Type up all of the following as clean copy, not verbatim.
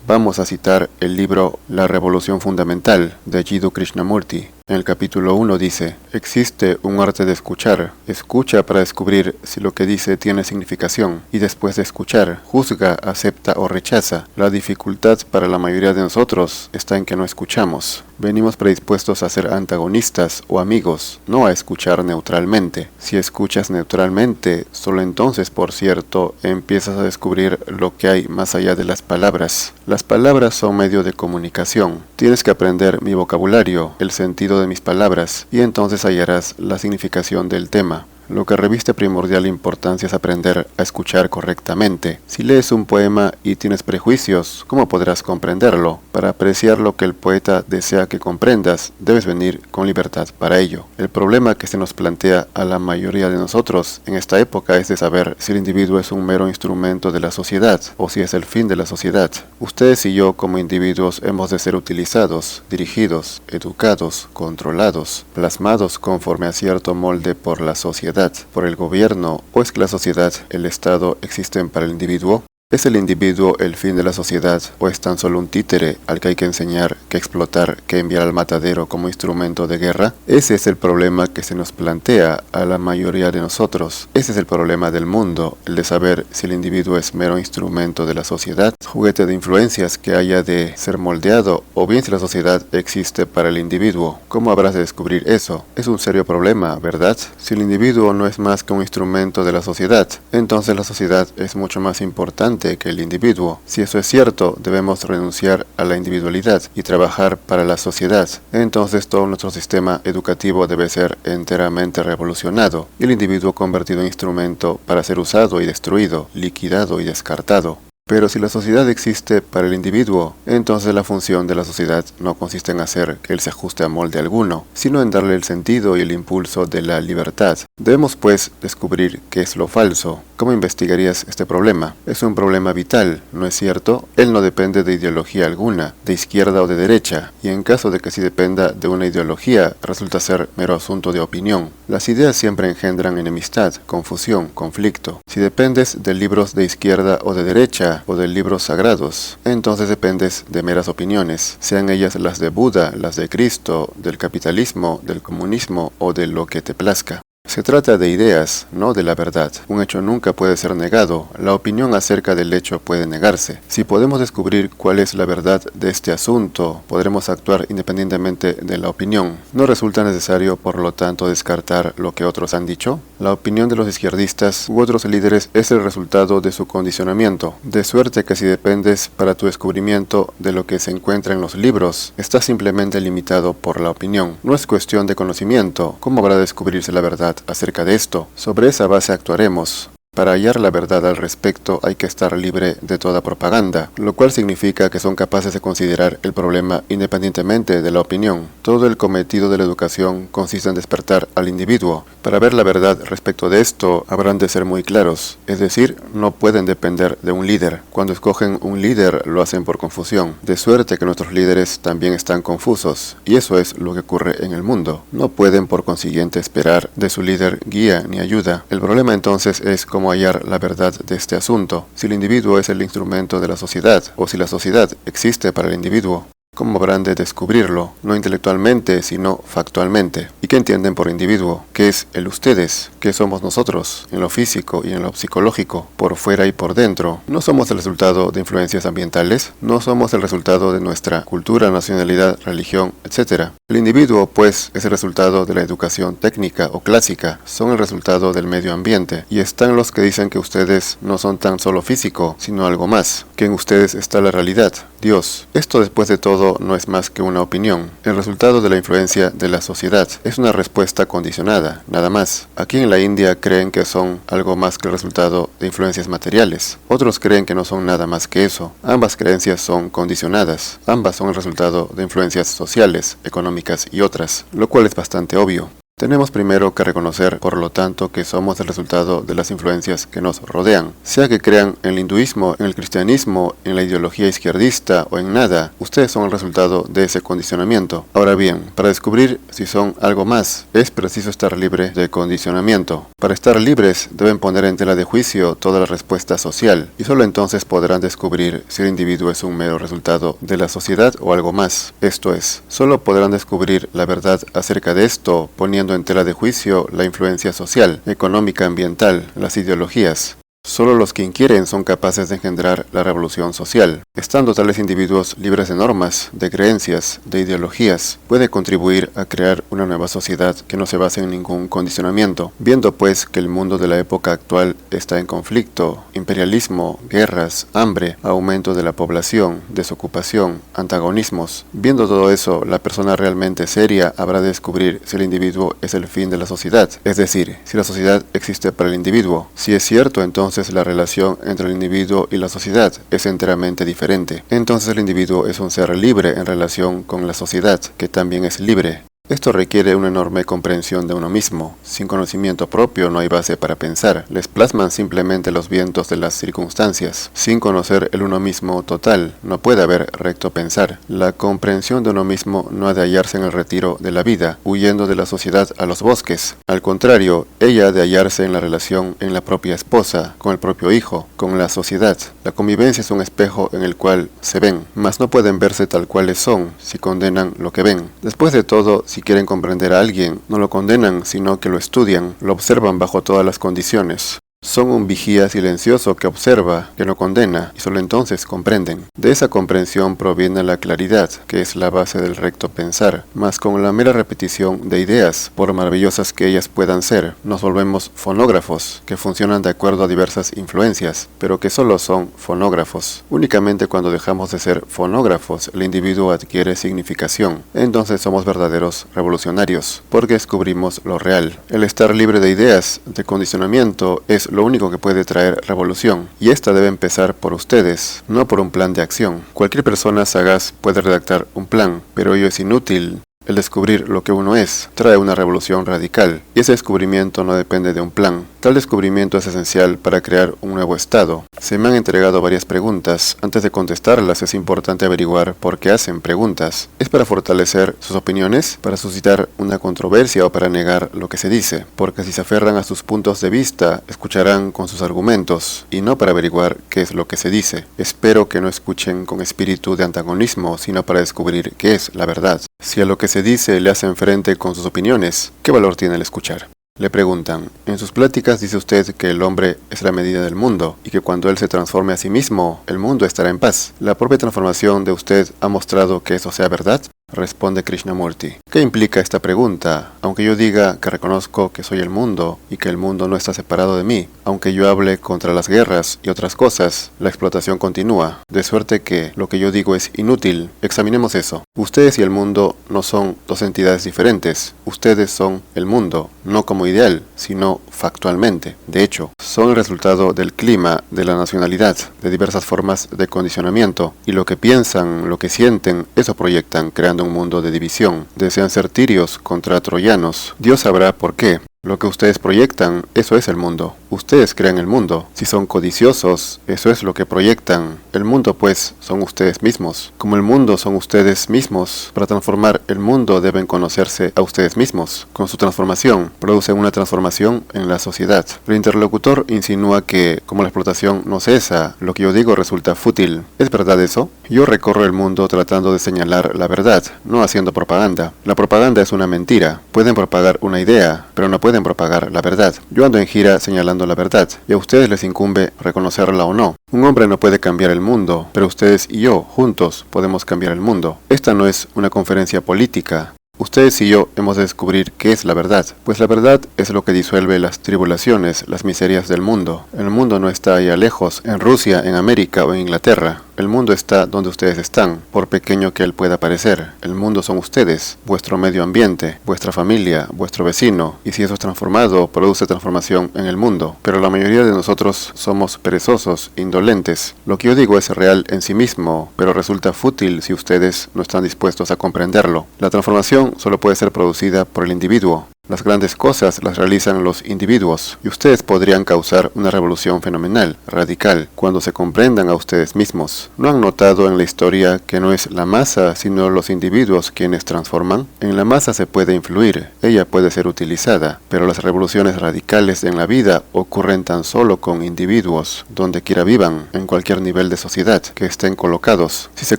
Vamos a citar el libro La Revolución Fundamental de Jiddu Krishnamurti. En el capítulo 1 dice: existe un arte de escuchar. Escucha para descubrir si lo que dice tiene significación, y después de escuchar, juzga, acepta o rechaza. La dificultad para la mayoría de nosotros está en que no escuchamos. Venimos predispuestos a ser antagonistas o amigos, no a escuchar neutralmente. Si escuchas neutralmente, solo entonces, por cierto, empiezas a descubrir lo que hay más allá de las palabras. Las palabras son medio de comunicación. Tienes que aprender mi vocabulario, el sentido de mis palabras, y entonces hallarás la significación del tema. Lo que reviste primordial importancia es aprender a escuchar correctamente. Si lees un poema y tienes prejuicios, ¿cómo podrás comprenderlo? Para apreciar lo que el poeta desea que comprendas, debes venir con libertad para ello. El problema que se nos plantea a la mayoría de nosotros en esta época es de saber si el individuo es un mero instrumento de la sociedad o si es el fin de la sociedad. Ustedes y yo como individuos hemos de ser utilizados, dirigidos, educados, controlados, plasmados conforme a cierto molde por la sociedad, por el gobierno, o es que la sociedad, el Estado, existen para el individuo. ¿Es el individuo el fin de la sociedad o es tan solo un títere al que hay que enseñar, que explotar, que enviar al matadero como instrumento de guerra? Ese es el problema que se nos plantea a la mayoría de nosotros. Ese es el problema del mundo, el de saber si el individuo es mero instrumento de la sociedad, juguete de influencias que haya de ser moldeado, o bien si la sociedad existe para el individuo. ¿Cómo habrás de descubrir eso? Es un serio problema, ¿verdad? Si el individuo no es más que un instrumento de la sociedad, entonces la sociedad es mucho más importante que el individuo. Si eso es cierto, debemos renunciar a la individualidad y trabajar para la sociedad. Entonces todo nuestro sistema educativo debe ser enteramente revolucionado y el individuo convertido en instrumento para ser usado y destruido, liquidado y descartado. Pero si la sociedad existe para el individuo, entonces la función de la sociedad no consiste en hacer que él se ajuste a molde alguno, sino en darle el sentido y el impulso de la libertad. Debemos pues descubrir qué es lo falso. ¿Cómo investigarías este problema? Es un problema vital, ¿no es cierto? Él no depende de ideología alguna, de izquierda o de derecha, y en caso de que sí dependa de una ideología, resulta ser mero asunto de opinión. Las ideas siempre engendran enemistad, confusión, conflicto. Si dependes de libros de izquierda o de derecha, o de libros sagrados, entonces dependes de meras opiniones, sean ellas las de Buda, las de Cristo, del capitalismo, del comunismo o de lo que te plazca. Se trata de ideas, no de la verdad. Un hecho nunca puede ser negado, la opinión acerca del hecho puede negarse. Si podemos descubrir cuál es la verdad de este asunto, podremos actuar independientemente de la opinión. ¿No resulta necesario, por lo tanto, descartar lo que otros han dicho? La opinión de los izquierdistas u otros líderes es el resultado de su condicionamiento, de suerte que si dependes para tu descubrimiento de lo que se encuentra en los libros, estás simplemente limitado por la opinión. No es cuestión de conocimiento. ¿Cómo habrá de descubrirse la verdad acerca de esto? Sobre esa base actuaremos. Para hallar la verdad al respecto hay que estar libre de toda propaganda, lo cual significa que son capaces de considerar el problema independientemente de la opinión. Todo el cometido de la educación consiste en despertar al individuo. Para ver la verdad respecto de esto habrán de ser muy claros, es decir, no pueden depender de un líder. Cuando escogen un líder lo hacen por confusión, de suerte que nuestros líderes también están confusos, y eso es lo que ocurre en el mundo. No pueden por consiguiente esperar de su líder guía ni ayuda. El problema entonces es cómo hallar la verdad de este asunto, si el individuo es el instrumento de la sociedad o si la sociedad existe para el individuo. ¿Cómo habrán de descubrirlo? No intelectualmente, sino factualmente. ¿Y qué entienden por individuo? ¿Qué es el ustedes? ¿Qué somos nosotros? En lo físico y en lo psicológico, por fuera y por dentro. ¿No somos el resultado de influencias ambientales? ¿No somos el resultado de nuestra cultura, nacionalidad, religión, etc.? El individuo, pues, es el resultado de la educación técnica o clásica. Son el resultado del medio ambiente. Y están los que dicen que ustedes no son tan solo físico, sino algo más. Que en ustedes está la realidad, Dios. Esto, después de todo, no es más que una opinión, el resultado de la influencia de la sociedad. Es una respuesta condicionada, nada más. Aquí en la India creen que son algo más que el resultado de influencias materiales. Otros creen que no son nada más que eso. Ambas creencias son condicionadas. Ambas son el resultado de influencias sociales, económicas y otras, lo cual es bastante obvio. Tenemos primero que reconocer, por lo tanto, que somos el resultado de las influencias que nos rodean. Sea que crean en el hinduismo, en el cristianismo, en la ideología izquierdista o en nada, ustedes son el resultado de ese condicionamiento. Ahora bien, para descubrir si son algo más, es preciso estar libre de condicionamiento. Para estar libres, deben poner en tela de juicio toda la respuesta social, y solo entonces podrán descubrir si el individuo es un mero resultado de la sociedad o algo más. Esto es, solo podrán descubrir la verdad acerca de esto poniendo en tela de juicio la influencia social, económica, ambiental, las ideologías. Solo los que inquieren son capaces de engendrar la revolución social. Estando tales individuos libres de normas, de creencias, de ideologías, puede contribuir a crear una nueva sociedad que no se base en ningún condicionamiento. Viendo pues que el mundo de la época actual está en conflicto, imperialismo, guerras, hambre, aumento de la población, desocupación, antagonismos. Viendo todo eso, la persona realmente seria habrá de descubrir si el individuo es el fin de la sociedad, es decir, si la sociedad existe para el individuo. Si es cierto, entonces la relación entre el individuo y la sociedad es enteramente diferente. Entonces el individuo es un ser libre en relación con la sociedad, que también es libre. Esto requiere una enorme comprensión de uno mismo. Sin conocimiento propio no hay base para pensar. Les plasman simplemente los vientos de las circunstancias. Sin conocer el uno mismo total, no puede haber recto pensar. La comprensión de uno mismo no ha de hallarse en el retiro de la vida, huyendo de la sociedad a los bosques. Al contrario, ella ha de hallarse en la relación en la propia esposa, con el propio hijo, con la sociedad. La convivencia es un espejo en el cual se ven, mas no pueden verse tal cuales son, si condenan lo que ven. Después de todo, si quieren comprender a alguien, no lo condenan, sino que lo estudian, lo observan bajo todas las condiciones. Son un vigía silencioso que observa, que no condena, y solo entonces comprenden. De esa comprensión proviene la claridad, que es la base del recto pensar, mas con la mera repetición de ideas, por maravillosas que ellas puedan ser, nos volvemos fonógrafos, que funcionan de acuerdo a diversas influencias, pero que solo son fonógrafos. Únicamente cuando dejamos de ser fonógrafos, el individuo adquiere significación. Entonces somos verdaderos revolucionarios, porque descubrimos lo real. El estar libre de ideas, de condicionamiento, es lo único que puede traer revolución, y esta debe empezar por ustedes, no por un plan de acción. Cualquier persona sagaz puede redactar un plan, pero ello es inútil. El descubrir lo que uno es trae una revolución radical, y ese descubrimiento no depende de un plan. Tal descubrimiento es esencial para crear un nuevo estado. Se me han entregado varias preguntas. Antes de contestarlas es importante averiguar por qué hacen preguntas. ¿Es para fortalecer sus opiniones, para suscitar una controversia o para negar lo que se dice? Porque si se aferran a sus puntos de vista, escucharán con sus argumentos, y no para averiguar qué es lo que se dice. Espero que no escuchen con espíritu de antagonismo, sino para descubrir qué es la verdad. Si a lo que se dice le hacen frente con sus opiniones, ¿qué valor tiene el escuchar? Le preguntan, en sus pláticas dice usted que el hombre es la medida del mundo y que cuando él se transforme a sí mismo, el mundo estará en paz. ¿La propia transformación de usted ha mostrado que eso sea verdad? Responde Krishnamurti. ¿Qué implica esta pregunta? Aunque yo diga que reconozco que soy el mundo y que el mundo no está separado de mí, aunque yo hable contra las guerras y otras cosas, la explotación continúa, de suerte que lo que yo digo es inútil. Examinemos eso. Ustedes y el mundo no son dos entidades diferentes. Ustedes son el mundo, no como ideal, sino factualmente. De hecho, son el resultado del clima, de la nacionalidad, de diversas formas de condicionamiento, y lo que piensan, lo que sienten, eso proyectan, creando un mundo de división. Desean ser tirios contra troyanos. Dios sabrá por qué. Lo que ustedes proyectan, eso es el mundo. Ustedes crean el mundo. Si son codiciosos, eso es lo que proyectan. El mundo, pues, son ustedes mismos. Como el mundo son ustedes mismos, para transformar el mundo deben conocerse a ustedes mismos. Con su transformación, producen una transformación en la sociedad. El interlocutor insinúa que, como la explotación no cesa, lo que yo digo resulta fútil. ¿Es verdad eso? Yo recorro el mundo tratando de señalar la verdad, no haciendo propaganda. La propaganda es una mentira. Pueden propagar una idea, pero no pueden propagar la verdad. Yo ando en gira señalando la verdad, y a ustedes les incumbe reconocerla o no. Un hombre no puede cambiar el mundo, pero ustedes y yo, juntos, podemos cambiar el mundo. Esta no es una conferencia política. Ustedes y yo hemos de descubrir qué es la verdad, pues la verdad es lo que disuelve las tribulaciones, las miserias del mundo. El mundo no está allá lejos, en Rusia, en América o en Inglaterra. El mundo está donde ustedes están, por pequeño que él pueda parecer. El mundo son ustedes, vuestro medio ambiente, vuestra familia, vuestro vecino, y si eso es transformado, produce transformación en el mundo. Pero la mayoría de nosotros somos perezosos, indolentes. Lo que yo digo es real en sí mismo, pero resulta fútil si ustedes no están dispuestos a comprenderlo. La transformación solo puede ser producida por el individuo. Las grandes cosas las realizan los individuos, y ustedes podrían causar una revolución fenomenal, radical, cuando se comprendan a ustedes mismos. ¿No han notado en la historia que no es la masa, sino los individuos quienes transforman? En la masa se puede influir, ella puede ser utilizada, pero las revoluciones radicales en la vida ocurren tan solo con individuos, donde quiera vivan, en cualquier nivel de sociedad que estén colocados. Si se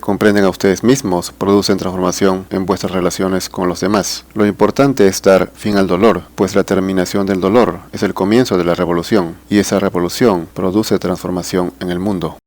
comprenden a ustedes mismos, producen transformación en vuestras relaciones con los demás. Lo importante es dar fin al dolor, pues la terminación del dolor es el comienzo de la revolución, y esa revolución produce transformación en el mundo.